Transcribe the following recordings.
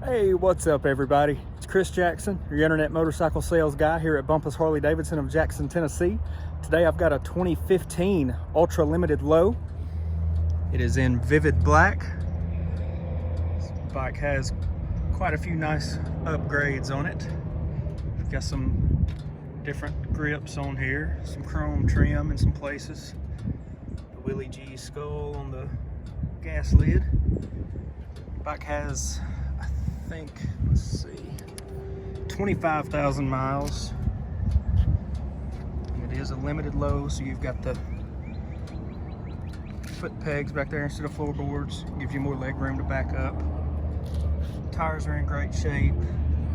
Hey, what's up everybody? It's Chris Jackson, your internet motorcycle sales guy here at Bumpus Harley-Davidson of Jackson, Tennessee. Today I've got a 2015 Ultra Limited Low. It is in vivid black. This bike has quite a few nice upgrades on it. We've got some different grips on here, some chrome trim in some places, the Willie G skull on the gas lid. Bike has, I think, let's see, 25,000 miles. And it is a limited low, so you've got the foot pegs back there instead of floorboards. Gives you more leg room to back up. Tires are in great shape.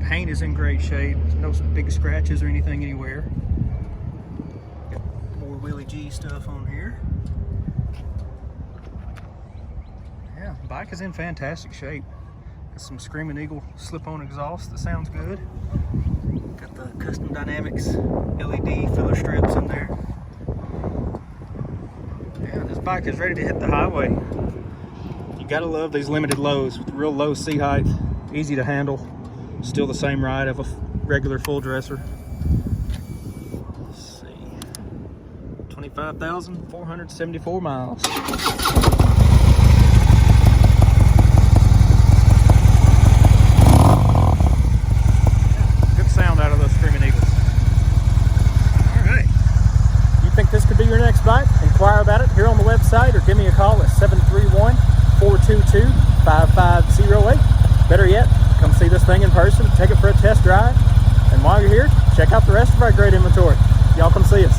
Paint is in great shape. No big scratches or anything anywhere. Got more Willie G stuff on here. Yeah, the bike is in fantastic shape. Got some Screaming Eagle slip-on exhaust that sounds good. Got the Custom Dynamics LED filler strips in there. Yeah, this bike is ready to hit the highway. You gotta love these limited lows with real low seat height, easy to handle. Still the same ride of a regular full dresser. Let's see, 25,474 miles. Out of those Screaming Eagles. All right. You think this could be your next bike? Inquire about it here on the website or give me a call at 731-422-5508. Better yet, come see this thing in person, take it for a test drive, and while you're here, check out the rest of our great inventory. Y'all come see us.